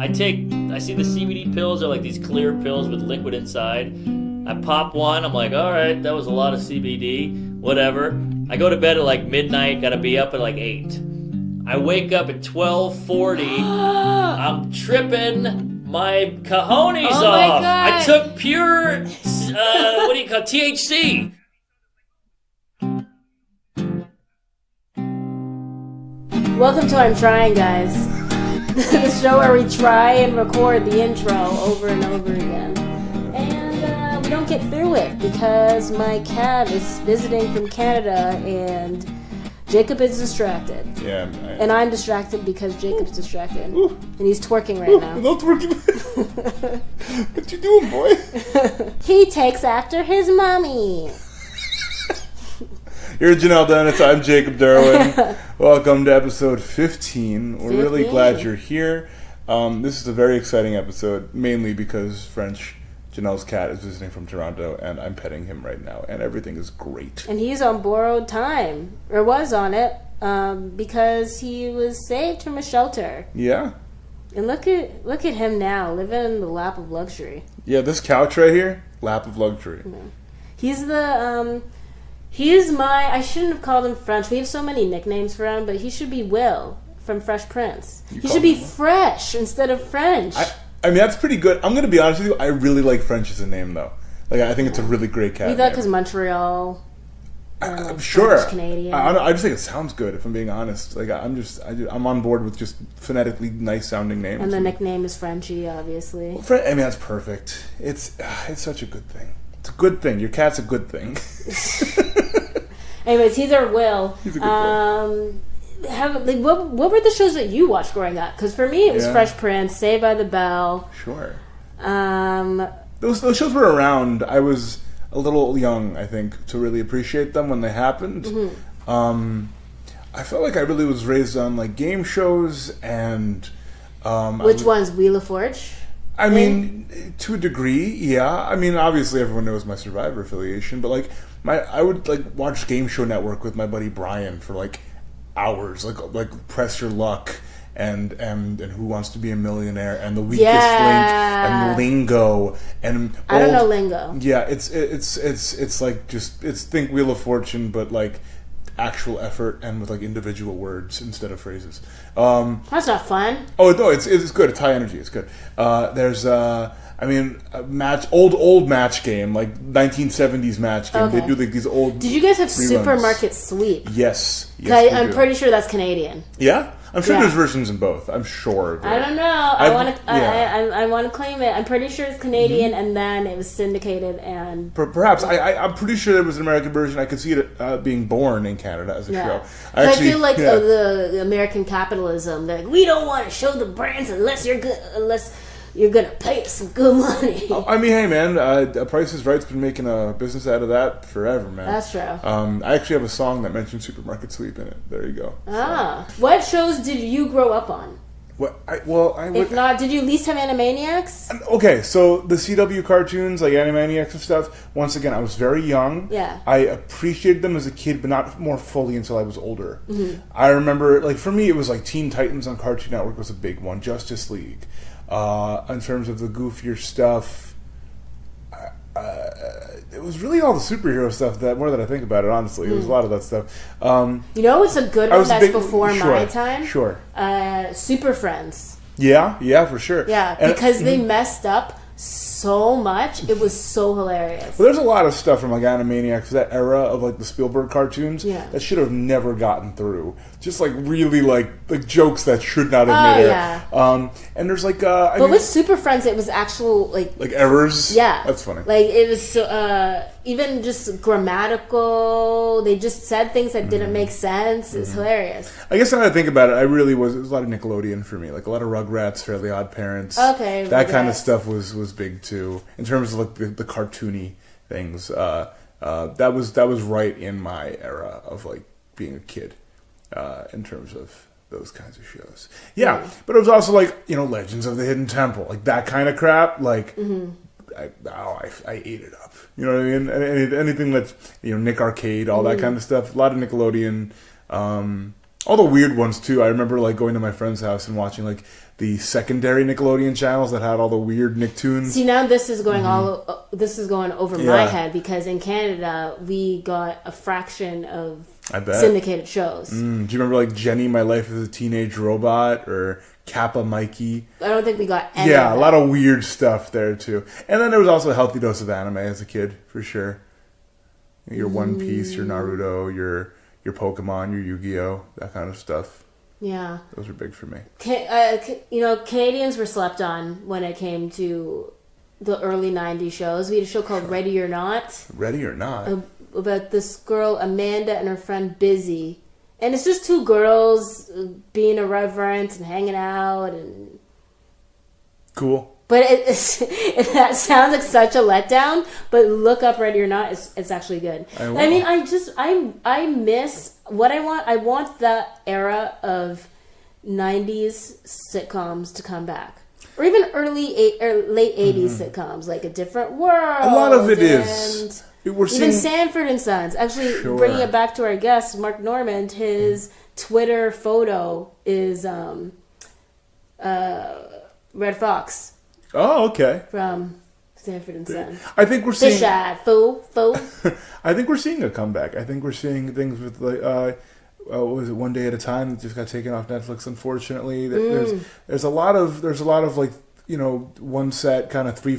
I see the CBD pills are like these clear pills with liquid inside. I pop one, I'm like, all right, that was a lot of CBD, whatever. I go to bed at like midnight, gotta be up at like 8. I wake up at 12:40, I'm tripping my cojones off. My God. I took pure, what do you call it, THC. Welcome to I'm Trying, guys. The show where we try and record the intro over and over again. And we don't get through it because my cat is visiting from Canada and Jacob is distracted. Yeah. And I'm distracted because Jacob's distracted. Ooh. And he's twerking right now. Not twerking. What you doing, boy? He takes after his mommy. You're Jhanelle Dennis. I'm Jacob Derwin. Welcome to episode 15. We're really glad you're here. This is a very exciting episode, mainly because Jhanelle's cat is visiting from Toronto, and I'm petting him right now, and everything is great. And he's on borrowed time, or was on it, because he was saved from a shelter. Yeah. And look at him now, living in the lap of luxury. Yeah, this couch right here, lap of luxury. Yeah. He's I shouldn't have called him French. We have so many nicknames for him, but he should be Will from Fresh Prince. He should be Fresh instead of French. I mean, that's pretty good. I'm going to be honest with you. I really like French as a name, though. Like, I think it's a really great cat. You thought because Montreal? I'm sure. French Canadian. I just think it sounds good. If I'm being honest, like I'm on board with just phonetically nice sounding names. And the nickname is Frenchie, obviously. Well, I mean, that's perfect. It's such a good thing. It's a good thing. Your cat's a good thing. Anyways, he's our Will. He's a good boy. What were the shows that you watched growing up? Because for me, it was Fresh Prince, Saved by the Bell. Sure. Those shows were around. I was a little young, I think, to really appreciate them when they happened. Mm-hmm. I felt like I really was raised on like game shows and. Which ones? Wheel of Fortune? I mean, to a degree, yeah. I mean, obviously, everyone knows my Survivor affiliation, but like I would like watch Game Show Network with my buddy Brian for like hours, like Press Your Luck and Who Wants to Be a Millionaire and The Weakest Link and Lingo and I don't know Lingo. Yeah, it's like it's think Wheel of Fortune, but like actual effort and with like individual words instead of phrases. That's not fun. Oh no, it's good. It's high energy. It's good. There's a match, old match game, like 1970s match game. Okay. They do like these old. Did you guys have reruns. Supermarket Sweep? Yes. I'm pretty sure that's Canadian. Yeah, I'm sure there's versions in both. I'm sure. I don't know. I want to claim it. I'm pretty sure it's Canadian, and then it was syndicated and. Perhaps I'm pretty sure there was an American version. I could see it being born in Canada as a show. I feel like the American capitalism. They're like, we don't want to show the brands unless you're gonna pay us some good money. I mean, hey man, Price is Right's been making a business out of that forever, man. That's true. I actually have a song that mentions Supermarket Sweep in it. There you go. What shows did you grow up on? If not, did you at least have Animaniacs? Okay, so the CW cartoons, like Animaniacs and stuff, once again, I was very young. Yeah. I appreciated them as a kid, but not more fully until I was older. Mm-hmm. I remember, like, for me, it was like Teen Titans on Cartoon Network was a big one. Justice League. In terms of the goofier stuff, it was really all the superhero stuff. That more than I think about it, honestly, it was a lot of that stuff. It's a good one that's before my time. Sure. Super Friends. Yeah, for sure. Yeah, because they messed up so much. It was so hilarious. Well, there's a lot of stuff from like Animaniacs, that era of like the Spielberg cartoons that should have never gotten through. Just like really like jokes that should not have made it. And there's like but with Super Friends, it was actual like errors. Yeah, that's funny. Like it was even just grammatical. They just said things that didn't make sense. It's hilarious. I guess when I think about it, it was a lot of Nickelodeon for me, like a lot of Rugrats, Fairly Odd Parents. Okay, that kind of stuff was big too in terms of like the cartoony things. That was right in my era of like being a kid. In terms of those kinds of shows. Yeah, but it was also like, Legends of the Hidden Temple, like that kind of crap. Like, I ate it up. You know what I mean? Anything that's, Nick Arcade, all that kind of stuff. A lot of Nickelodeon. All the weird ones too. I remember like going to my friend's house and watching like the secondary Nickelodeon channels that had all the weird Nicktoons. See, now this is going this is going over my Yeah. head because in Canada we got a fraction of I bet. syndicated shows. Do you remember like Jenny, My Life as a Teenage Robot, or Kappa Mikey? I don't think we got any Yeah, of a lot of weird stuff there too. And then there was also a healthy dose of anime as a kid, for sure. Your One Piece, your Naruto, your Pokemon, your Yu-Gi-Oh, that kind of stuff. Yeah. Those were big for me. Canadians were slept on when it came to the early 90s shows. We had a show called Ready or Not. Ready or Not? About this girl, Amanda, and her friend Busy. And it's just two girls being irreverent and hanging out. And Cool. But that sounds like such a letdown. But look up Ready or Not. It's actually good. I mean, I miss what I want. I want that era of 90s sitcoms to come back. Or even late 80s sitcoms, like A Different World. A lot of it is. We're Even Sanford and Sons. Actually, bringing it back to our guest, Mark Normand, his Twitter photo is Red Fox. Oh, okay. From Sanford and Sons. I think we're seeing... Fish Eye, fool. I think we're seeing a comeback. I think we're seeing things with like... what was it, One Day at a Time that just got taken off Netflix, unfortunately. There's a lot of like, you know, one set kind of three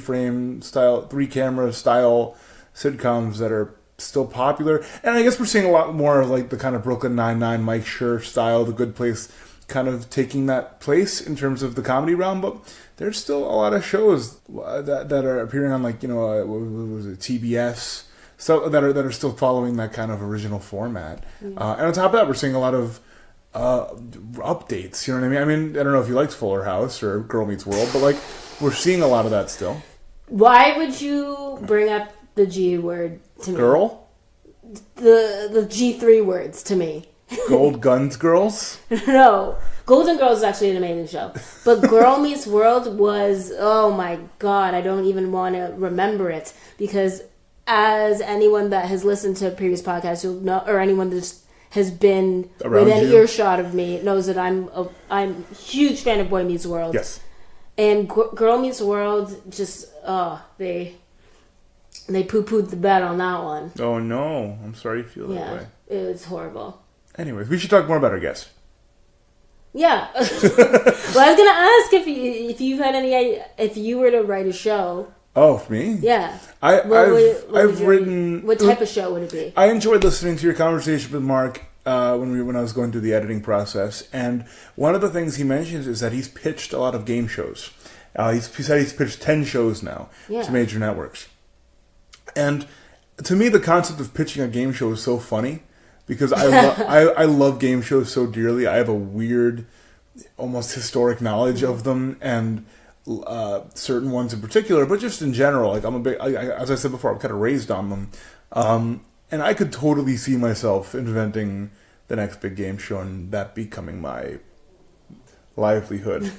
camera style sitcoms that are still popular. And I guess we're seeing a lot more of like the kind of Brooklyn Nine-Nine, Mike Schur style, The Good Place kind of taking that place in terms of the comedy realm. But there's still a lot of shows that are appearing on like, you know, what was it, TBS, so that are still following that kind of original format. And on top of that, we're seeing a lot of updates. You know what I mean? I mean, I don't know if you liked Fuller House or Girl Meets World, but like we're seeing a lot of that still. Why would you bring up the G word to me? Girl? The G3 words to me. Gold Guns Girls? No. Golden Girls is actually an amazing show. But Girl Meets World was, oh my god, I don't even want to remember it. Because as anyone that has listened to previous podcasts, you'll know, or anyone that has been around within you, earshot of me knows that I'm a huge fan of Boy Meets World. Yes. And Girl Meets World just, they poo-pooed the bed on that one. Oh no, I'm sorry you feel that way. It was horrible. Anyways, we should talk more about our guests. Yeah. Well, I was gonna ask if you've had if you were to write a show. Oh, for me? Yeah. I've written. What type of show would it be? I enjoyed listening to your conversation with Mark when I was going through the editing process, and one of the things he mentions is that he's pitched a lot of game shows. He said he's pitched 10 shows now to major networks, and to me, the concept of pitching a game show is so funny. Because I love game shows so dearly. I have a weird, almost historic knowledge of them, and certain ones in particular, but just in general. Like I'm a big, as I said before, I'm kind of raised on them, and I could totally see myself inventing the next big game show and that becoming my livelihood.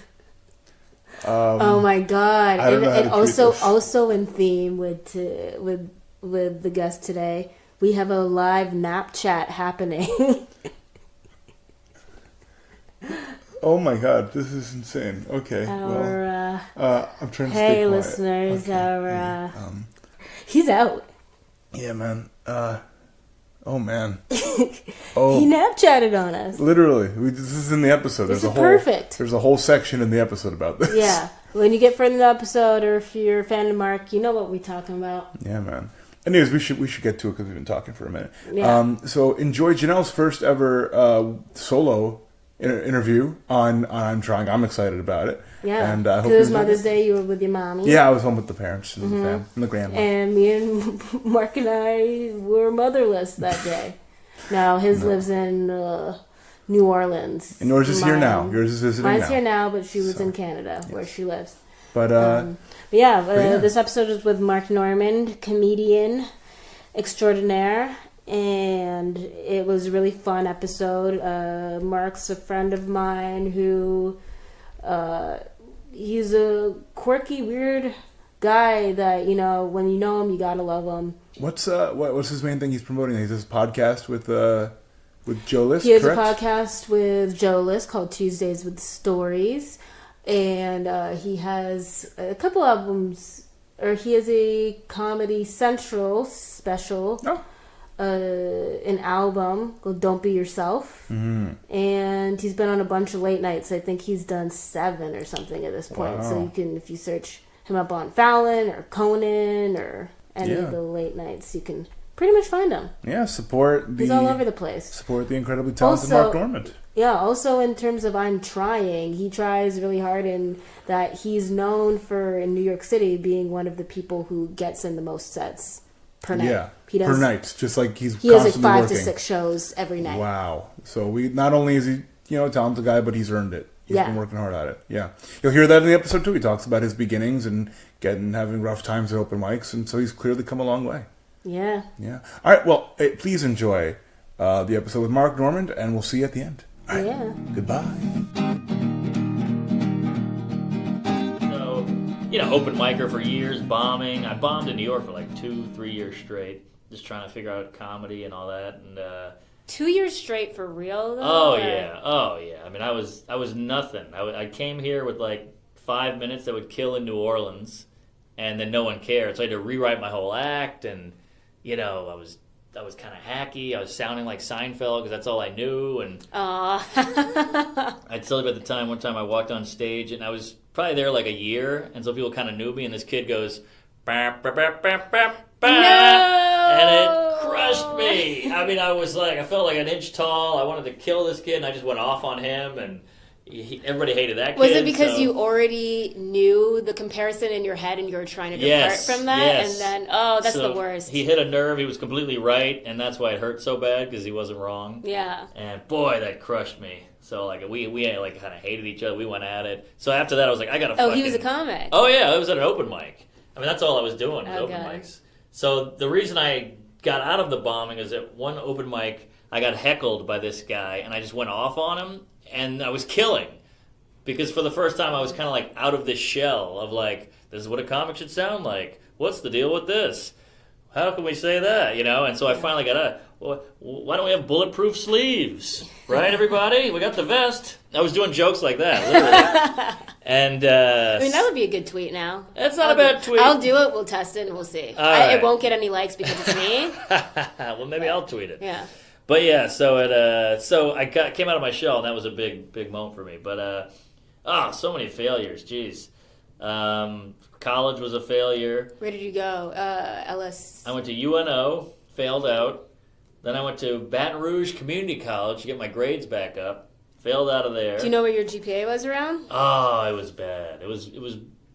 Oh my god! And also in theme with the guest today. We have a live nap chat happening. Oh my god, this is insane. Okay, I'm trying to stay quiet. Hey listeners, he's out. Yeah, man. Oh man. He nap chatted on us. Literally, this is in the episode. This is perfect. There's a whole section in the episode about this. Yeah, when you get further in the episode, or if you're a fan of Mark, you know what we're talking about. Yeah, man. Anyways, we should get to it because we've been talking for a minute. Yeah. So enjoy Jhanelle's first ever solo interview on I'm Trying. I'm excited about it. Yeah. And because it was Mother's Day. You were with your mommy. Yeah, I was home with the parents and the fam and the grandma. And me and Mark and I were motherless that day. Now his lives in New Orleans. And yours is here now. Yours is visiting now. Mine's here now, but she was in Canada where she lives. But this episode is with Mark Normand, comedian extraordinaire, and it was a really fun episode. Mark's a friend of mine who, he's a quirky, weird guy that, you know, when you know him, you gotta love him. What's his main thing he's promoting? He does a podcast with With Joe List, He has correct? a podcast with Joe List called Tuesdays with Stories. And he has a couple albums, or he has a Comedy Central special, an album called Don't Be Yourself. Mm-hmm. And he's been on a bunch of late nights. I think he's done 7 or something at this point. Wow. So you can, if you search him up on Fallon or Conan or any of the late nights, you can pretty much find him. Yeah, He's all over the place. Support the incredibly talented Mark Normand. Yeah, also in terms of I'm Trying, he tries really hard in that he's known for, in New York City, being one of the people who gets in the most sets per night. Yeah, he does, per night. Just like he has like 5 working. to 6 shows every night. Wow. So not only is he, a talented guy, but he's earned it. He's been working hard at it. Yeah. You'll hear that in the episode too. He talks about his beginnings and having rough times at open mics, and so he's clearly come a long way. Yeah. Yeah. All right, well, please enjoy the episode with Mark Normand, and we'll see you at the end. All right. Yeah. Goodbye. So, open micer for years, bombing. I bombed in New York for like 2-3 years straight, just trying to figure out comedy and all that. And 2 years straight for real, though? Oh yeah. I mean, I was nothing. I came here with like 5 minutes that would kill in New Orleans, and then no one cared. So I had to rewrite my whole act, and I was kind of hacky. I was sounding like Seinfeld because that's all I knew. And I'd tell you about the time. One time I walked on stage, and I was probably there like a year, and so people kind of knew me. And this kid goes, "Bah, bah, bah, bah, bah, bah," and it crushed me. I mean, I felt like an inch tall. I wanted to kill this kid, and I just went off on him, and everybody hated that kid. Was it because you already knew the comparison in your head and you were trying to depart from that? Yes. And then, that's the worst. He hit a nerve. He was completely right, and that's why it hurt so bad, because he wasn't wrong. Yeah. And boy, that crushed me. So like we like kind of hated each other. We went at it. So after that, I was like, I gotta. He was a comic. Oh yeah, I was at an open mic. I mean, that's all I was doing was open mics. So the reason I got out of the bombing is at one open mic, I got heckled by this guy, and I just went off on him. And I was killing, because for the first time I was kind of like out of this shell of like, this is what a comic should sound like. What's the deal with this? How can we say that? And so I finally got why don't we have bulletproof sleeves? Right, everybody? We got the vest. I was doing jokes like that, literally. And I mean, that would be a good tweet now. That's not a bad tweet. I'll do it. We'll test it, and we'll see. Right. It won't get any likes because it's me. Well, maybe I'll tweet it. Yeah. But yeah, so I came out of my shell, and that was a big moment for me. But so many failures. Jeez, college was a failure. Where did you go? Ellis. I went to UNO, failed out. Then I went to Baton Rouge Community College to get my grades back up. Failed out of there. Do you know where your GPA was around? Oh, it was bad. It was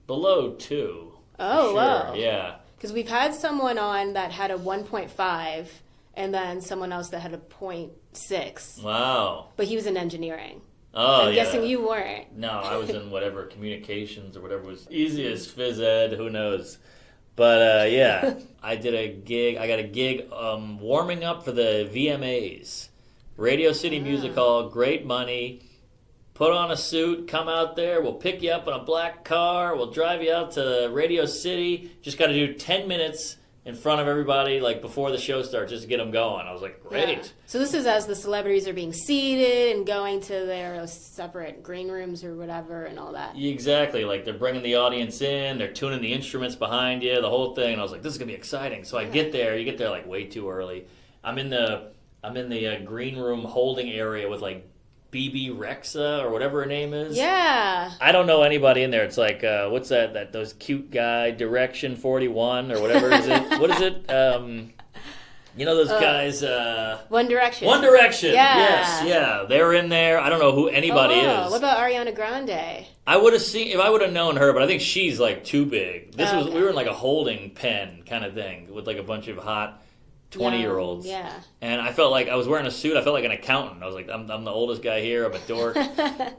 below 2. Oh, sure. Wow. Yeah. Because we've had someone on that had a 1.5. And then someone else that had a 0.6. Wow. But he was in engineering. Oh, I'm guessing you weren't. No, I was in whatever, communications or whatever was easiest, phys ed, who knows. But, yeah, I got a gig warming up for the VMAs. Radio City Music Hall, great money. Put on a suit, come out there, we'll pick you up in a black car, we'll drive you out to Radio City. Just got to do 10 minutes in front of everybody, like before the show starts, just to get them going. I was like, great. Yeah. So this is as the celebrities are being seated and going to their separate green rooms or whatever and all that. Exactly. Like they're bringing the audience in, they're tuning the instruments behind you, the whole thing. And I was like, this is gonna be exciting. So I get there. You get there like way too early. I'm in the green room holding area with like BB Rexa or whatever her name is. Yeah. I don't know anybody in there. It's like, what's that? Those cute guy, Direction 41 or whatever is it? What is it? Those guys. One Direction. One Direction. Yeah. Yes, yeah. They were in there. I don't know who anybody is. What about Ariana Grande? I would have seen, if I would have known her, but I think she's like too big. We were in like a holding pen kind of thing with like a bunch of hot 20-year-olds. Yeah. And I felt like I was wearing a suit. I felt like an accountant. I was like, I'm the oldest guy here. I'm a dork.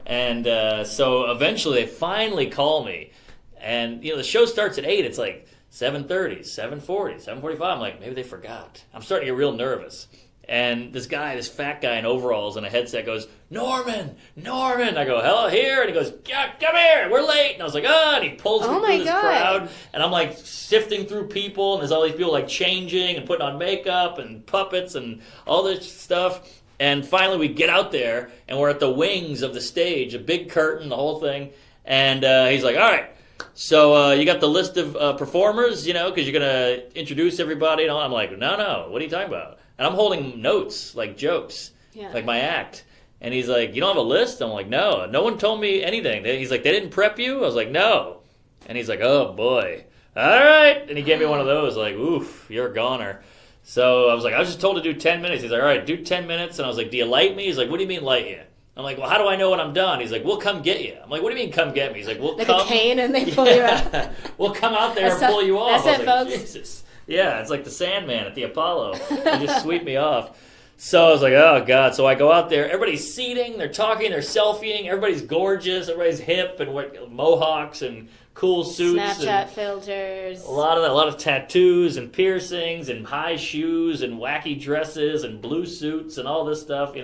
And so eventually they finally call me. And, the show starts at 8. It's like 7:30, 7:40, 7:45. I'm like, maybe they forgot. I'm starting to get real nervous. And this fat guy in overalls and a headset goes, Norman! I go, hello, here? And he goes, yeah, come here, we're late. And I was like, and he pulls me through this crowd. And I'm like sifting through people, and there's all these people like changing and putting on makeup and puppets and all this stuff. And finally we get out there, and we're at the wings of the stage, a big curtain, the whole thing. And he's like, all right, so you got the list of performers, because you're going to introduce everybody. And all. I'm like, no, what are you talking about? And I'm holding notes, like jokes, like my act. And he's like, you don't have a list? I'm like, no one told me anything. He's like, they didn't prep you? I was like, no. And he's like, oh, boy. All right. And he gave me one of those, like, oof, you're a goner. So I was like, I was just told to do 10 minutes. He's like, all right, do 10 minutes. And I was like, do you light me? He's like, what do you mean light you? I'm like, well, how do I know when I'm done? He's like, we'll come get you. I'm like, what do you mean come get me? He's like, we'll like come. Like a cane and they pull you out. We'll come out there and pull you off. That's it, like, folks. Jesus. Yeah, it's like the Sandman at the Apollo. They just sweep me off. So I was like, oh, God. So I go out there. Everybody's seating. They're talking. They're selfieing. Everybody's gorgeous. Everybody's hip and mohawks and cool suits. Snapchat filters. A lot of tattoos and piercings and high shoes and wacky dresses and blue suits and all this stuff,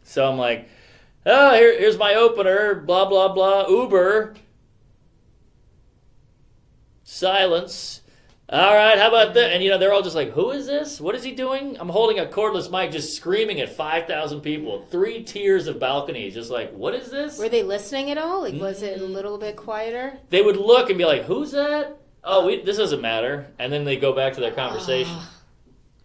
So I'm like, oh, here's my opener. Blah, blah, blah. Uber. Silence. All right, how about that? And, they're all just like, who is this? What is he doing? I'm holding a cordless mic just screaming at 5,000 people. 3 tiers of balconies, just like, what is this? Were they listening at all? Like, was it a little bit quieter? They would look and be like, who's that? Oh, this doesn't matter. And then they go back to their conversation.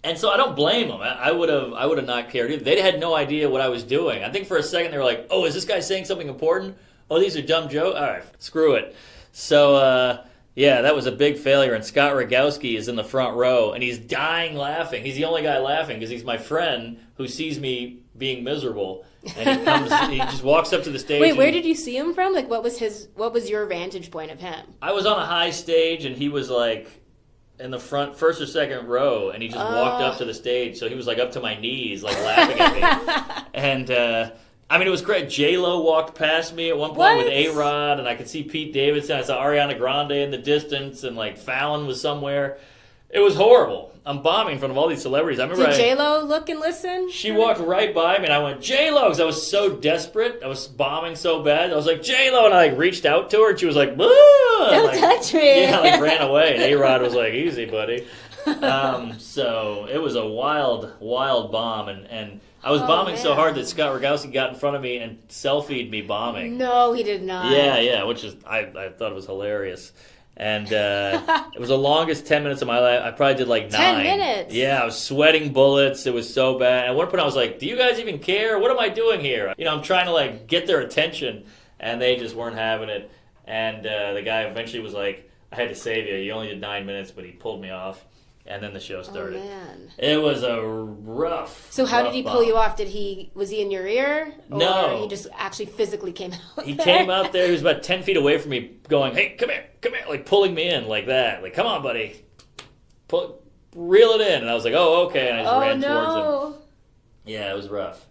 And so I don't blame them. I would have not cared either. They had no idea what I was doing. I think for a second they were like, oh, is this guy saying something important? Oh, these are dumb jokes? All right, screw it. So, yeah, that was a big failure, and Scott Rogowski is in the front row, and he's dying laughing. He's the only guy laughing because he's my friend who sees me being miserable, and he just walks up to the stage. Wait, where did you see him from? Like, what was your vantage point of him? I was on a high stage, and he was like in the front, first or second row, and he just walked up to the stage, so he was like up to my knees, like laughing at me, and. I mean, it was great. J-Lo walked past me at one point with A-Rod, and I could see Pete Davidson. I saw Ariana Grande in the distance, and, like, Fallon was somewhere. It was horrible. I'm bombing in front of all these celebrities. I remember Did J-Lo look and listen? She walked right by me, and I went, J-Lo, because I was so desperate. I was bombing so bad. I was like, J-Lo, and I, like, reached out to her, and she was like, don't touch me. Yeah, like, ran away, and A-Rod was like, easy, buddy. So it was a wild, wild bomb, and I was bombing so hard that Scott Rogowski got in front of me and selfied me bombing. No, he did not. Yeah, which is I thought it was hilarious. And it was the longest 10 minutes of my life. I probably did like 9. 10 minutes? Yeah, I was sweating bullets. It was so bad. At one point I was like, do you guys even care? What am I doing here? I'm trying to like get their attention, and they just weren't having it. And the guy eventually was like, I had to save you. You only did 9 minutes, but he pulled me off. And then the show started. Oh, man. It was a rough. So how rough did he bomb. pull you off? Was he in your ear? Or No. he just actually physically came out He there? came out there. He was about 10 feet away from me going, hey, come here, like pulling me in like that. Like, come on, buddy. Reel it in. And I was like, oh, okay. And I just ran towards him. Yeah, it was rough.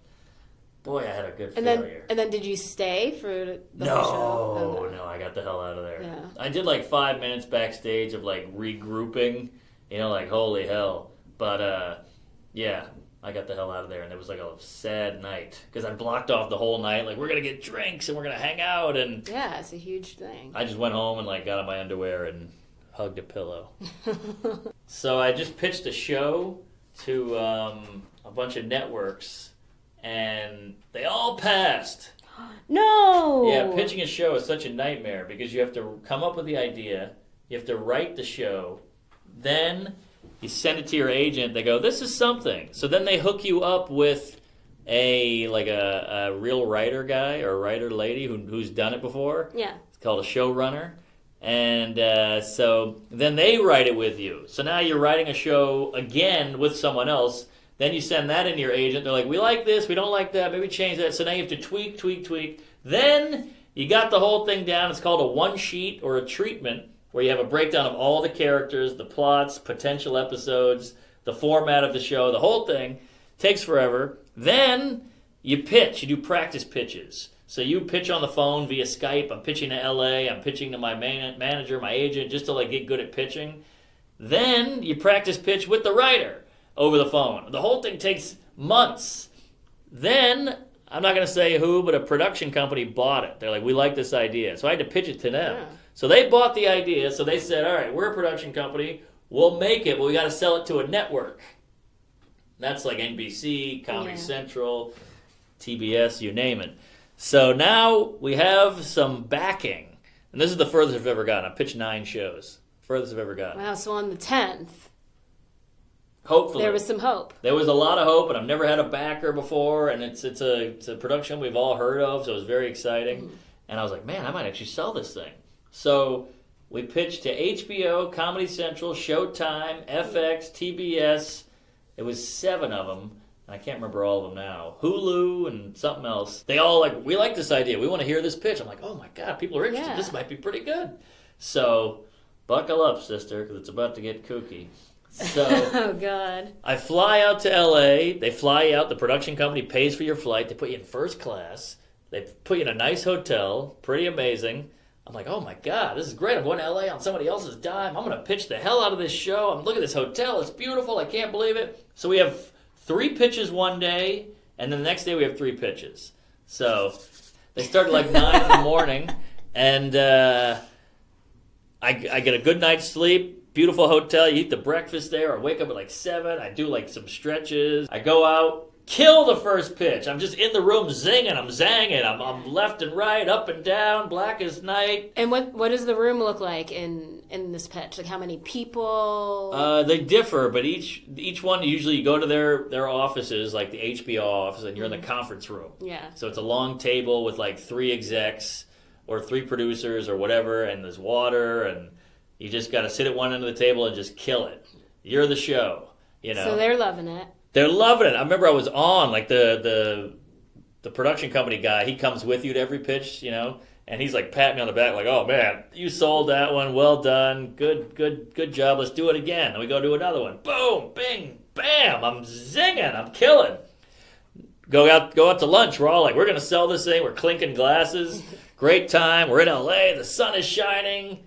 Boy, I had a good failure. And then did you stay for the whole show? No, I got the hell out of there. Yeah. I did like 5 minutes backstage of like regrouping, like holy hell. But yeah, I got the hell out of there, and it was like a sad night because I blocked off the whole night. Like, we're gonna get drinks and we're gonna hang out, and yeah, it's a huge thing. I just went home and like got on my underwear and hugged a pillow. So I just pitched a show to a bunch of networks. And they all passed. No! Yeah, pitching a show is such a nightmare because you have to come up with the idea, you have to write the show, then you send it to your agent, they go, this is something. So then they hook you up with a real writer guy or writer lady who's done it before. Yeah. It's called a showrunner. And so then they write it with you. So now you're writing a show again with someone else. Then you send that into your agent. They're like, we like this, we don't like that, maybe change that. So now you have to tweak. Then you got the whole thing down. It's called a one sheet or a treatment, where you have a breakdown of all the characters, the plots, potential episodes, the format of the show, the whole thing. Takes forever. Then you pitch. You do practice pitches. So you pitch on the phone via Skype. I'm pitching to LA. I'm pitching to my manager, my agent, just to like get good at pitching. Then you practice pitch with the writer over the phone. The whole thing takes months. Then, I'm not going to say who, but a production company bought it. They're like, we like this idea. So I had to pitch it to them. Yeah. So they bought the idea. So they said, all right, we're a production company. We'll make it, but we got to sell it to a network. That's like NBC, Comedy Central. TBS, you name it. So now we have some backing. And this is the furthest I've ever gotten. I pitched 9 shows. Furthest I've ever gotten. Wow, so on the 10th, hopefully. there was some hope. There was a lot of hope, and I've never had a backer before, and it's a production we've all heard of, so it was very exciting. And I was like, man, I might actually sell this thing. So we pitched to HBO, Comedy Central, Showtime, FX, TBS. It was 7 of them. I can't remember all of them now. Hulu and something else. They all like, we like this idea. We want to hear this pitch. I'm like, oh my God, people are interested. Yeah. This might be pretty good. So buckle up, sister, because it's about to get kooky. So Oh, God. I fly out to LA. They fly you out. The production company pays for your flight. They put you in first class. They put you in a nice hotel. Pretty amazing. I'm like, oh my God, this is great. I'm going to LA on somebody else's dime. I'm going to pitch the hell out of this show. I'm looking at this hotel. It's beautiful. I can't believe it. So we have 3 pitches one day, and then the next day we have 3 pitches. So they start at like 9 in the morning, and I get a good night's sleep, beautiful hotel. You eat the breakfast there. I wake up at like 7. I do like some stretches. I go out, kill the first pitch. I'm just in the room zinging. I'm zanging. I'm left and right, up and down, black as night. And what does the room look like in this pitch? Like how many people? They differ, but each one, usually you go to their offices, like the HBO office, and you're in the conference room. Yeah. So it's a long table with like 3 execs or 3 producers or whatever, and there's water, and you just got to sit at one end of the table and just kill it. You're the show, you know. So they're loving it. They're loving it. I remember I was on, like the production company guy, he comes with you to every pitch, you know, and he's like patting me on the back like, oh man, you sold that one, well done, good job, let's do it again. And we go do another one. Boom, bing, bam, I'm zinging, I'm killing. Go out to lunch, we're all like, we're going to sell this thing, we're clinking glasses, great time, we're in LA, the sun is shining,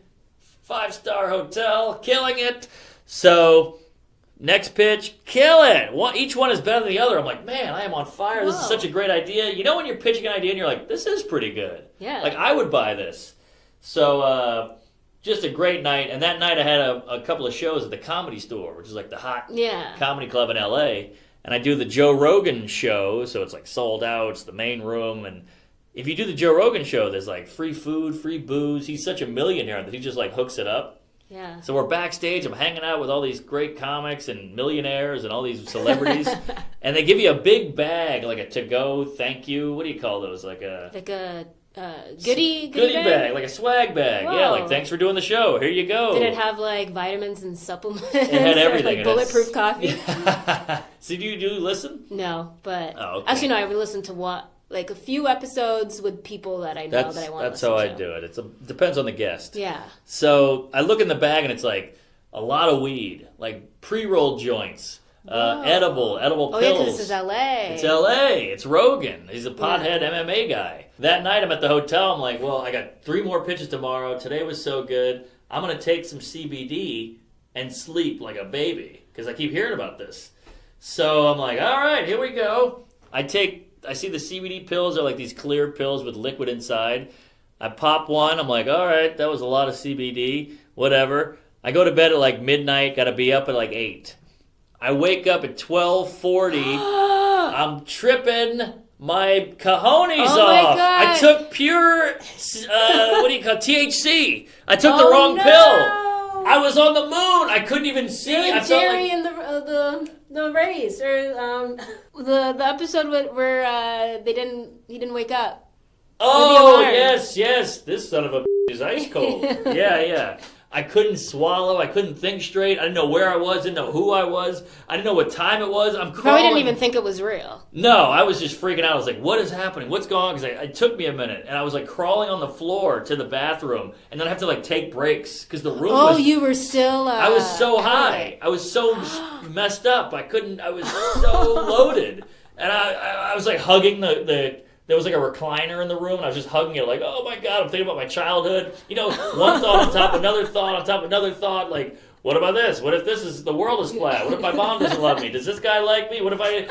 5-star hotel, killing it. So next pitch, kill it. Each one is better than the other. I'm like, man, I am on fire. This is such a great idea. You know when you're pitching an idea and you're like, this is pretty good. Yeah. Like, I would buy this. So, just a great night. And that night I had a couple of shows at the Comedy Store, which is like the hot comedy club in L.A. And I do the Joe Rogan show, so it's like sold out. It's the main room. And if you do the Joe Rogan show, there's like free food, free booze. He's such a millionaire that he just like hooks it up. Yeah. So we're backstage. I'm hanging out with all these great comics and millionaires and all these celebrities, and they give you a big bag, like a to-go thank you. What do you call those? Like a goodie bag, like a swag bag. Whoa. Yeah, like thanks for doing the show. Here you go. Did it have like vitamins and supplements? It had everything. Like bulletproof coffee. So do you listen? No, but okay. Actually no. I would listen to like a few episodes with people that I know that I want to listen to. That's how I do it. It depends on the guest. Yeah. So I look in the bag and it's like a lot of weed, like pre-rolled joints, edible pills. Oh yeah, because this is LA. It's LA. It's Rogan. He's a pothead MMA guy. That night I'm at the hotel. I'm like, well, I got 3 more pitches tomorrow. Today was so good. I'm going to take some CBD and sleep like a baby because I keep hearing about this. So I'm like, all right, here we go. I see the CBD pills are like these clear pills with liquid inside. I pop one. I'm like, all right, that was a lot of CBD. Whatever. I go to bed at like midnight. Got to be up at like 8. I wake up at 12:40. I'm tripping my cojones off. My God. I took pure, THC. I took the wrong pill. I was on the moon. I couldn't even see. You're I felt Jerry like in the race or the episode where he didn't wake up. Oh yes, this son of a is ice cold. Yeah. I couldn't swallow. I couldn't think straight. I didn't know where I was. Didn't know who I was. I didn't know what time it was. I'm crawling. Probably didn't even think it was real. No, I was just freaking out. I was like, what is happening? What's going on? Because it took me a minute. And I was like crawling on the floor to the bathroom. And then I have to like take breaks because the room was... Oh, you were still... I was so high. I was so messed up. I was so loaded. And I was like hugging there was like a recliner in the room, and I was just hugging it, like, oh my God, I'm thinking about my childhood. You know, one thought on top of another thought on top of another thought, like, What about this? What if the world is flat? What if my mom doesn't love me? Does this guy like me? What if I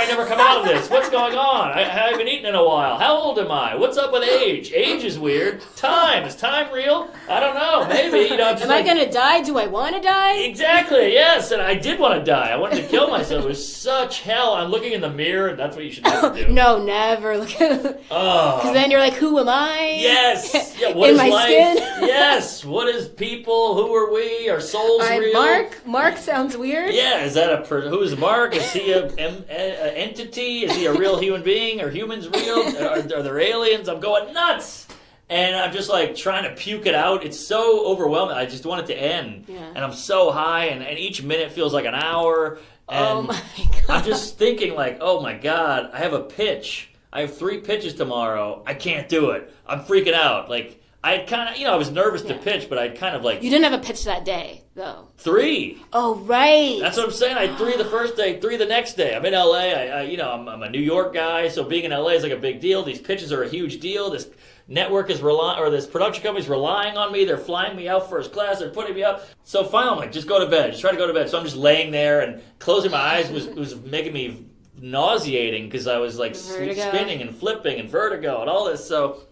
never come out of this? What's going on? I haven't eaten in a while. How old am I? What's up with age? Age is weird. Time. Is time real? I don't know. Maybe. Am I going to die? Do I want to die? Exactly, yes. And I did want to die. I wanted to kill myself. It was such hell. I'm looking in the mirror, and that's what you should never do. No, never. Because then you're like, who am I? Yes. Yeah, what in is my life? skin? Yes. What is people? Who are we? Are souls real? Mark sounds weird. Yeah, is that who is Mark? Is he a entity? Is he a real human being? Are humans real? Are there aliens? I'm going nuts. And I'm just like trying to puke it out. It's so overwhelming. I just want it to end. Yeah. And I'm so high, and each minute feels like an hour. And oh my God. I'm just thinking like, oh my God, I have a pitch. I have 3 pitches tomorrow. I can't do it. I'm freaking out. Like, I kind of, I was nervous to pitch, but I kind of like... You didn't have a pitch that day, though. 3. Oh, right. That's what I'm saying. I had 3 the first day, 3 the next day. I'm in LA. I'm a New York guy, so being in LA is like a big deal. These pitches are a huge deal. This network is this production company is relying on me. They're flying me out first class. They're putting me up. So finally, I'm like, just go to bed. Just try to go to bed. So I'm just laying there, and closing my eyes was making me nauseating because I was like spinning and flipping and vertigo and all this. So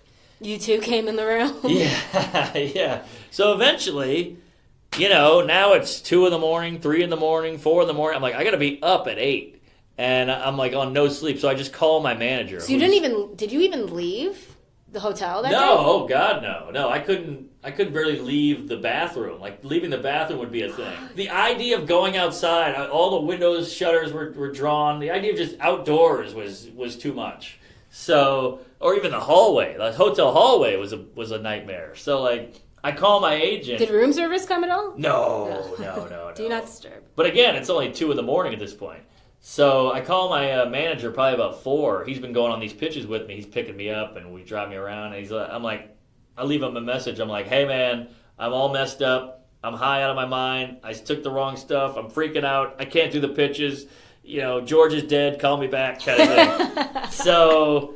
you two came in the room. Yeah. So eventually, now it's 2 a.m, 3 a.m, 4 a.m. I'm like, I got to be up at 8, and I'm like on no sleep. So I just call my manager. So did you even leave the hotel that day? No, oh God, no. I couldn't barely leave the bathroom. Like, leaving the bathroom would be a thing. The idea of going outside, all the windows, shutters were drawn. The idea of just outdoors was too much. So, or even the hallway. The hotel hallway was a nightmare. So, like, I call my agent. Did room service come at all? No. Do not disturb. But again, it's only 2 a.m. at this point. So I call my manager probably about 4. He's been going on these pitches with me. He's picking me up, and we drive me around. And I'm like, I leave him a message. I'm like, hey, man, I'm all messed up. I'm high out of my mind. I took the wrong stuff. I'm freaking out. I can't do the pitches. George is dead. Call me back, kind of thing. So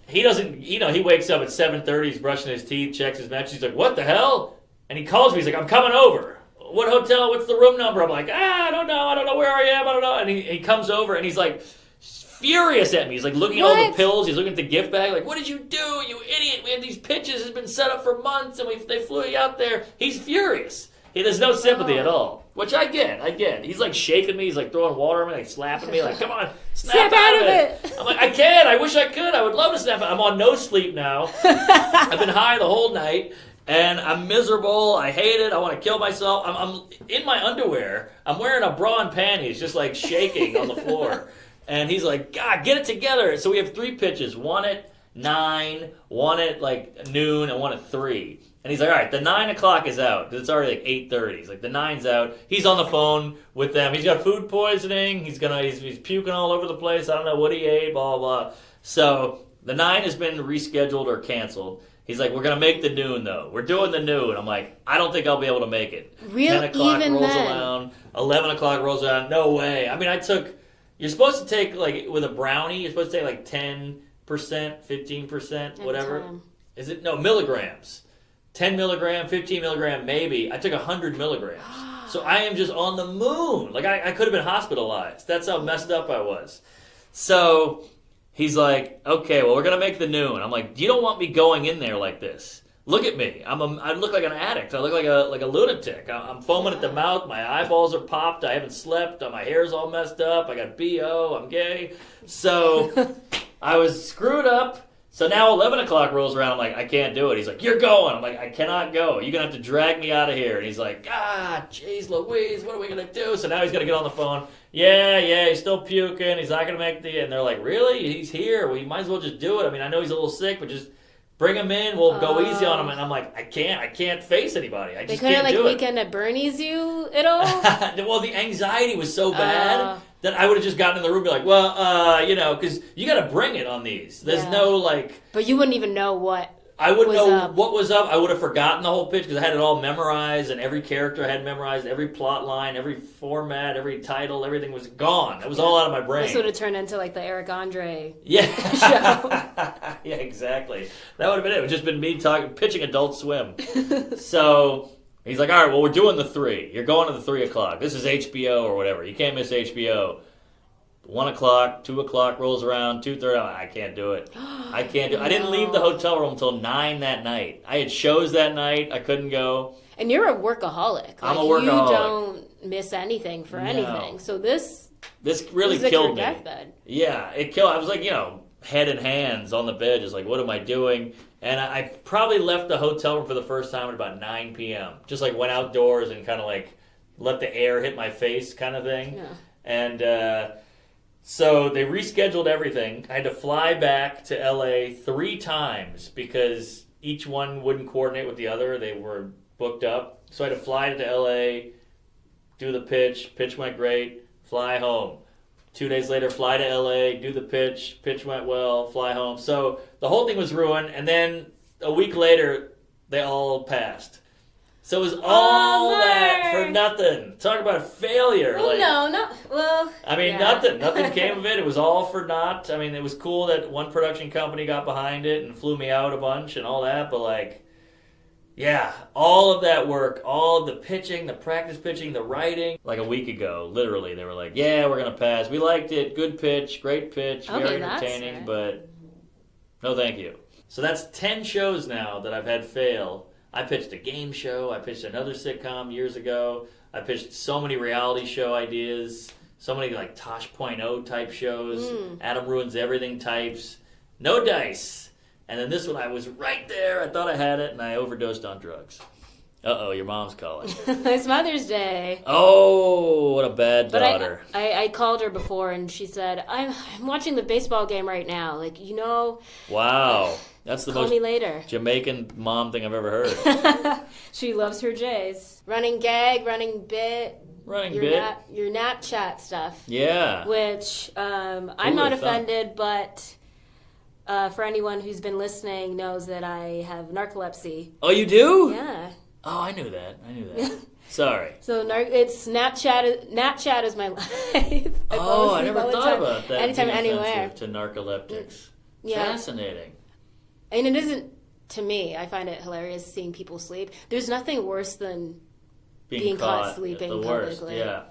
he doesn't, he wakes up at 7:30. He's brushing his teeth, checks his match. He's like, what the hell? And he calls me. He's like, I'm coming over. What hotel? What's the room number? I'm like, I don't know where I am. I don't know. And he comes over, and he's like furious at me. He's like looking at all the pills. He's looking at the gift bag. Like, what did you do, you idiot? We have these pitches. It's been set up for months, and they flew you out there. He's furious. There's no sympathy at all, which I get. He's like shaking me. He's like throwing water at me, like slapping me. Like, come on, snap out of it. I'm like, I can't. I wish I could. I would love to snap out. I'm on no sleep now. I've been high the whole night. And I'm miserable. I hate it. I want to kill myself. I'm in my underwear. I'm wearing a bra and panties, just like shaking on the floor. And he's like, God, get it together. So we have 3 pitches. One at 9, one at like noon, and one at 3. And he's like, all right, the 9 o'clock is out because it's already like 8:30. He's like, the 9's out. He's on the phone with them. He's got food poisoning. He's puking all over the place. I don't know what he ate. Blah blah. So the 9 has been rescheduled or canceled. He's like, we're going to make the noon, though. We're doing the noon. I'm like, I don't think I'll be able to make it. Really? 10 o'clock Even rolls then? around. 11 o'clock rolls around. No way. I mean, you're supposed to take, like, with a brownie, you're supposed to take, like, 10%, 15%, whatever. Time. Is it? No, milligrams. 10 milligram, 15 milligram, maybe. I took 100 milligrams. So I am just on the moon. Like, I could have been hospitalized. That's how messed up I was. So he's like, okay, well, we're going to make the noon. I'm like, you don't want me going in there like this. Look at me. I look like an addict. I look like a lunatic. I'm foaming at the mouth. My eyeballs are popped. I haven't slept. My hair's all messed up. I got BO. I'm gay. So I was screwed up. So now 11 o'clock rolls around. I'm like, I can't do it. He's like, you're going. I'm like, I cannot go. You're going to have to drag me out of here. And he's like, jeez Louise, what are we going to do? So now he's going to get on the phone. Yeah, he's still puking. He's not going to make the... And they're like, really? He's here. Well, you might as well just do it. I mean, I know he's a little sick, but just bring him in. We'll go easy on him. And I'm like, I can't face anybody. I just can't do it. They couldn't, Weekend at Bernie's you at all? Well, the anxiety was so bad that I would have just gotten in the room and be like, well, because you got to bring it on these. There's no, like... But you wouldn't even know what I wouldn't know what was up. I would have forgotten the whole pitch because I had it all memorized, and every character I had memorized, every plot line, every format, every title, everything was gone. It was all out of my brain. This would have turned into like the Eric Andre show. Yeah, exactly. That would have been it. It would have just been me pitching Adult Swim. So He's like, all right, well, we're doing the 3. You're going to the 3 o'clock. This is HBO or whatever. You can't miss HBO. 1 o'clock, 2 o'clock rolls around, 2:30. I can't do it. I can't do it. I didn't leave the hotel room until 9 that night. I had shows that night. I couldn't go. And you're a workaholic. I'm a workaholic. You don't miss anything for anything. So this really killed killed your me. Deathbed. Yeah, it killed. I was like, head and hands on the bed, just like, what am I doing? And I probably left the hotel room for the first time at about 9 p.m. Just like went outdoors and kind of like let the air hit my face kind of thing. Yeah. And so they rescheduled everything. I had to fly back to LA 3 times because each one wouldn't coordinate with the other. They were booked up. So I had to fly to LA, do the pitch. Pitch went great. Fly home. 2 days later, fly to LA, do the pitch. Pitch went well, fly home. So the whole thing was ruined. And then a week later, they all passed. So it was all that for nothing. Talk about failure. Well, Nothing. Nothing came of it. It was all for naught. I mean, it was cool that one production company got behind it and flew me out a bunch and all that. But all of that work, all of the pitching, the practice pitching, the writing. Like a week ago, literally, they were like, yeah, we're going to pass. We liked it. Good pitch. Great pitch. Very entertaining. But no thank you. So that's 10 shows now that I've had fail. I pitched a game show. I pitched another sitcom years ago. I pitched so many reality show ideas. So many like Tosh.0 type shows. Adam Ruins Everything types. No dice. And then this one, I was right there. I thought I had it, and I overdosed on drugs. Uh-oh, your mom's calling. It's Mother's Day. Oh, what a bad daughter. But I called her before, and she said, I'm watching the baseball game right now. Wow. That's the call most me later. Jamaican mom thing I've ever heard. She loves her Jays. Running gag, running bit. Your Snapchat stuff. Yeah. Which I'm not offended, but for anyone who's been listening knows that I have narcolepsy. Oh, you do? Yeah. Oh, I knew that. Sorry. So it's Snapchat is my life. I never thought about that. Anytime, anywhere. To narcoleptics. Yeah. Fascinating. And it isn't, to me, I find it hilarious seeing people sleep. There's nothing worse than being caught sleeping publicly. Yeah.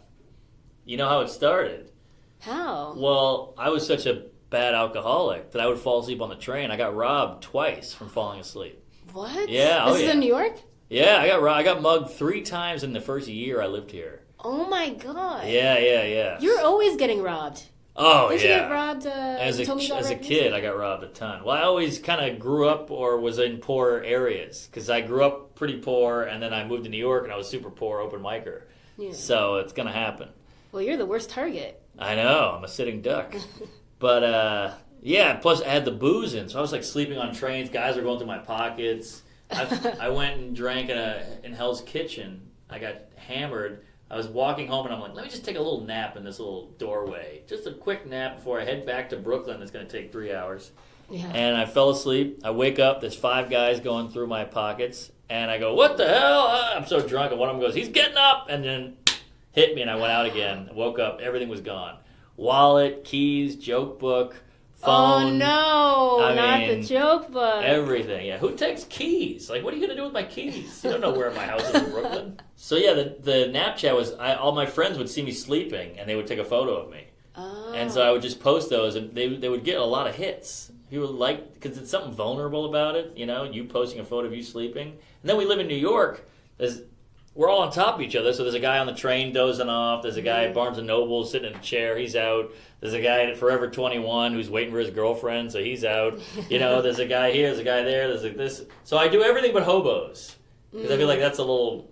You know how it started? How? Well, I was such a bad alcoholic that I would fall asleep on the train. I got robbed twice from falling asleep. What? Yeah. This is in New York? Yeah, I got mugged 3 times in the first year I lived here. Oh my God. Yeah. You're always getting robbed. Oh, Did you get robbed? As a kid, I got robbed a ton. Well, I always kind of grew up or was in poor areas because I grew up pretty poor, and then I moved to New York, and I was super poor open micer. Yeah. So it's going to happen. Well, you're the worst target. I know. I'm a sitting duck. But, plus I had the booze in, so I was like sleeping on trains. Guys were going through my pockets. I went and drank in Hell's Kitchen. I got hammered. I was walking home, and I'm like, let me just take a little nap in this little doorway. Just a quick nap before I head back to Brooklyn. It's going to take 3 hours. Yeah. And I fell asleep. I wake up. There's 5 guys going through my pockets. And I go, what the hell? I'm so drunk. And one of them goes, he's getting up. And then hit me, and I went out again. I woke up. Everything was gone. Wallet, keys, joke book, phone. Oh, no. Not the joke book. Everything. Yeah. Who takes keys? Like, what are you going to do with my keys? You don't know where my house is in Brooklyn. So, yeah, the Snapchat was, all my friends would see me sleeping, and they would take a photo of me. Oh. And so I would just post those, and they would get a lot of hits. People like, because it's something vulnerable about it, you posting a photo of you sleeping. And then we live in New York. We're all on top of each other. So there's a guy on the train dozing off. There's a guy at Barnes & Noble sitting in a chair. He's out. There's a guy at Forever 21 who's waiting for his girlfriend, so he's out. There's a guy here. There's a guy there. There's this. So I do everything but hobos. Because I feel like that's a little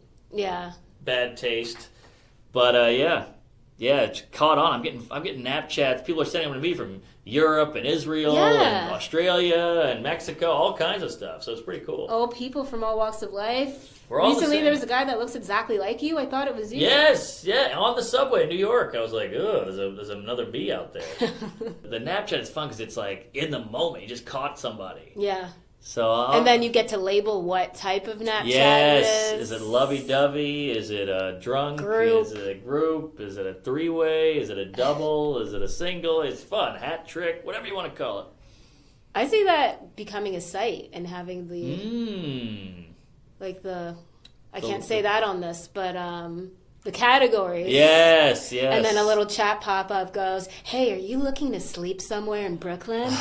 bad taste. But, it's caught on. I'm getting Snapchats. People are sending them to me from Europe and Israel and Australia and Mexico, all kinds of stuff. So it's pretty cool. Oh, people from all walks of life. Recently, there was a guy that looks exactly like you. I thought it was you. Yes, on the subway in New York. I was like, oh, there's another me out there. The Snapchat is fun because it's like in the moment. You just caught somebody. Yeah. So and then you get to label what type of Snapchat it is. Is it lovey-dovey? Is it a drunk? Group. Is it a group? Is it a 3-way? Is it a double? Is it a single? It's fun. Hat trick. Whatever you want to call it. I see that becoming a site and having the... I I can't say that on this, but the categories. Yes, yes. And then a little chat pop-up goes, hey, are you looking to sleep somewhere in Brooklyn?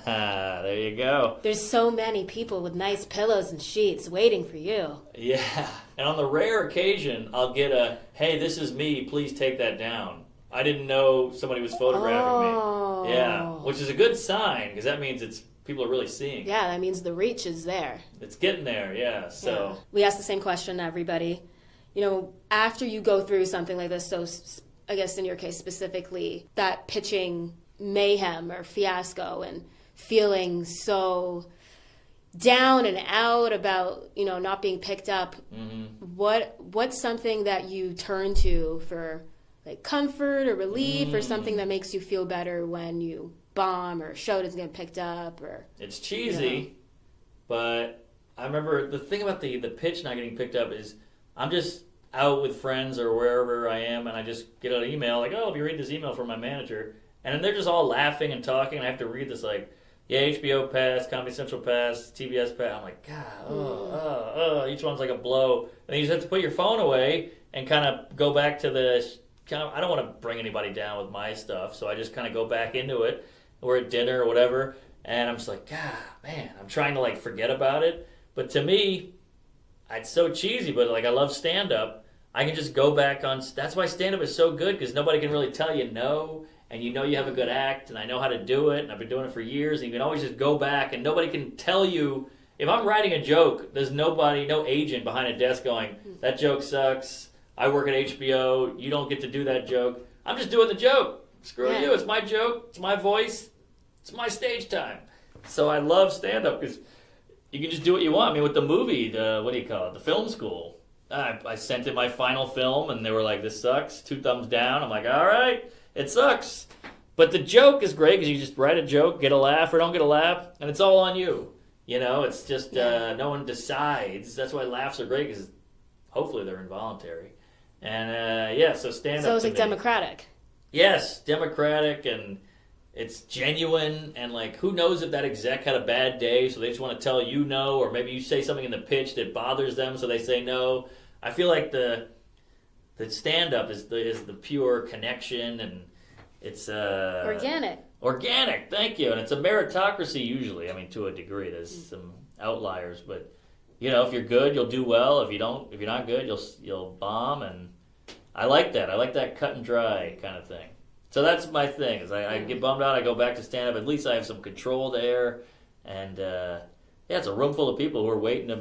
There you go. There's so many people with nice pillows and sheets waiting for you. Yeah. And on the rare occasion, I'll get a, hey, this is me, please take that down. I didn't know somebody was photographing me. Yeah, which is a good sign, because that means people are really seeing. Yeah, that means the reach is there. It's getting there, yeah. So we ask the same question to everybody. You know, after you go through something like this, so I guess in your case specifically, that pitching mayhem or fiasco and feeling so down and out about, you know, not being picked up, what's something that you turn to for like comfort or relief or something that makes you feel better when you bomb or show doesn't get picked up? Or it's cheesy, but I remember the thing about the pitch not getting picked up is I'm just out with friends or wherever I am, and I just get an email like, oh, if you read this email from my manager, and then they're just all laughing and talking, and I have to read this like, yeah, HBO pass, Comedy Central pass, TBS pass. I'm like, God, each one's like a blow. And you just have to put your phone away and kind of go back to I don't want to bring anybody down with my stuff, so I just kind of go back into it. We're at dinner or whatever, and I'm just like, God, man, I'm trying to like forget about it. But to me, it's so cheesy, but like I love stand-up. I can just go back on. That's why stand-up is so good, because nobody can really tell you no, and you know you have a good act, and I know how to do it, and I've been doing it for years, and you can always just go back, and nobody can tell you. If I'm writing a joke, there's no agent behind a desk going, that joke sucks, I work at HBO, you don't get to do that joke. I'm just doing the joke. Screw you, it's my joke, it's my voice, it's my stage time. So I love stand-up, because you can just do what you want. I mean, with the movie, the film school, I sent in my final film, and they were like, this sucks, 2 thumbs down. I'm like, all right, it sucks. But the joke is great, because you just write a joke, get a laugh or don't get a laugh, and it's all on you. You know, it's just no one decides. That's why laughs are great, because hopefully they're involuntary. And, so stand-up. So it's like democratic. Yes, democratic, and it's genuine, and like who knows if that exec had a bad day, so they just want to tell you no, or maybe you say something in the pitch that bothers them, so they say no. I feel like the stand-up is the pure connection, and it's organic. Thank you, and it's a meritocracy usually. I mean, to a degree, there's some outliers, but you know, if you're good, you'll do well. If you're not good, you'll bomb, and I like that. I like that cut and dry kind of thing. So that's my thing. Is I get bummed out, I go back to stand-up. At least I have some control there. And, it's a room full of people who are waiting to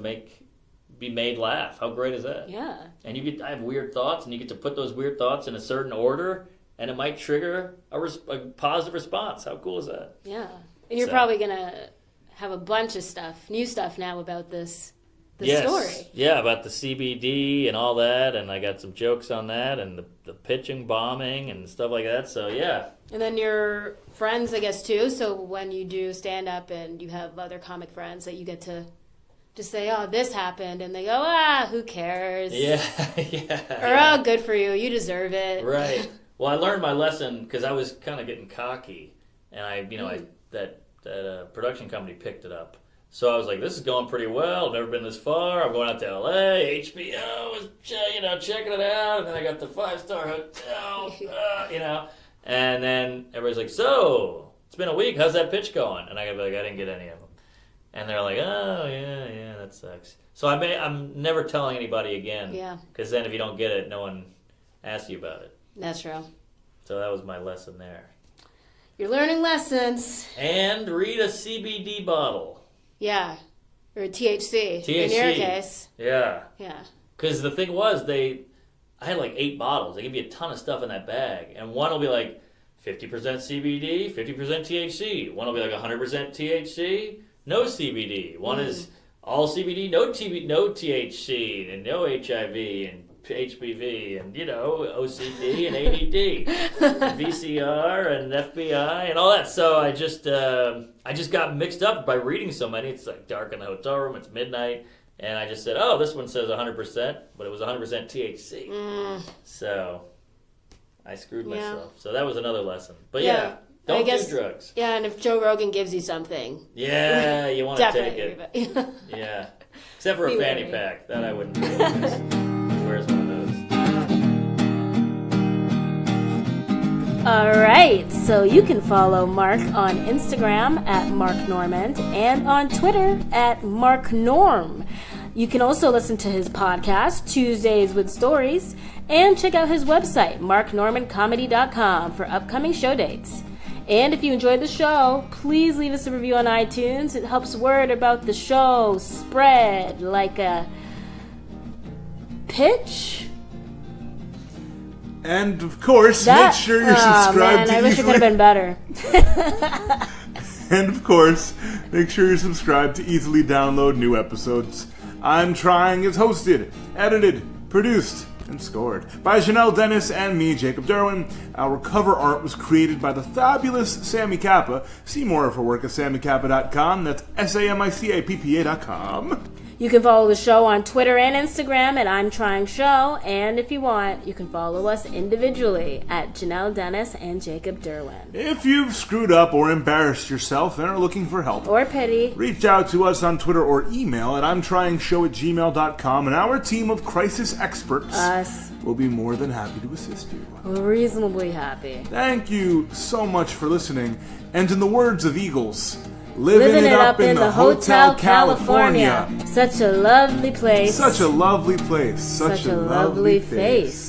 be made laugh. How great is that? Yeah. And I have weird thoughts, and you get to put those weird thoughts in a certain order, and it might trigger a positive response. How cool is that? Yeah. And you're probably going to have a bunch of new stuff now about this story. Yeah, about the CBD and all that, and I got some jokes on that, and the pitching, bombing, and stuff like that, so yeah. And then your friends, I guess, too, so when you do stand-up and you have other comic friends that you get to just say, oh, this happened, and they go, who cares? Yeah. Or, oh, good for you, you deserve it. Right. Well, I learned my lesson, because I was kind of getting cocky, and that production company picked it up. So I was like, this is going pretty well. I've never been this far. I'm going out to L.A. HBO is, checking it out. And then I got the 5-star hotel, And then everybody's like, so, it's been a week. How's that pitch going? And I got like, I didn't get any of them. And they're like, oh, yeah, that sucks. So I'm never telling anybody again. Yeah. Because then if you don't get it, no one asks you about it. That's true. So that was my lesson there. You're learning lessons. And read a CBD bottle. Yeah, or THC in your case. Yeah. Yeah. Because the thing was, I had like 8 bottles. They give you a ton of stuff in that bag. And one will be like 50% CBD, 50% THC. One will be like 100% THC, no CBD. One is all CBD, no THC, and no HIV, and HPV, and OCD and ADD, VCR and FBI and all that. So I just got mixed up by reading so many. It's like dark in the hotel room. It's midnight, and I just said, "Oh, this one says 100%," but it was 100% THC. So I screwed myself. So that was another lesson. But don't do drugs. Yeah, and if Joe Rogan gives you something, you want to take it. Yeah. Yeah. Except for a Be fanny wary. pack. That I wouldn't do. He wears one of those. Alright, so you can follow Mark on Instagram at Mark Normand and on Twitter at Mark Norm. You can also listen to his podcast, Tuesdays with Stories, and check out his website, marknormandcomedy.com, for upcoming show dates. And if you enjoyed the show, please leave us a review on iTunes. It helps word about the show spread like a pitch. And of course, make sure you're subscribed to I wish it could have been better. And of course, make sure you're subscribed to easily download new episodes. I'm Trying is hosted, edited, produced, and scored by Jhanelle Dennis and me, Jacob Derwin. Our cover art was created by the fabulous Sammy Kappa. See more of her work at sammykappa.com. That's SAMICAPPA.com. You can follow the show on Twitter and Instagram at ImTryingShow, and if you want, you can follow us individually at Jhanelle Dennis and Jacob Derwin. If you've screwed up or embarrassed yourself and are looking for help, Or pity. reach out to us on Twitter or email at ImTryingShow@gmail.com, and our team of crisis experts Us. will be more than happy to assist you. Reasonably happy. Thank you so much for listening, and in the words of Eagles, Living it up in the Hotel California. Such a lovely place. Such a lovely place. Such a lovely face.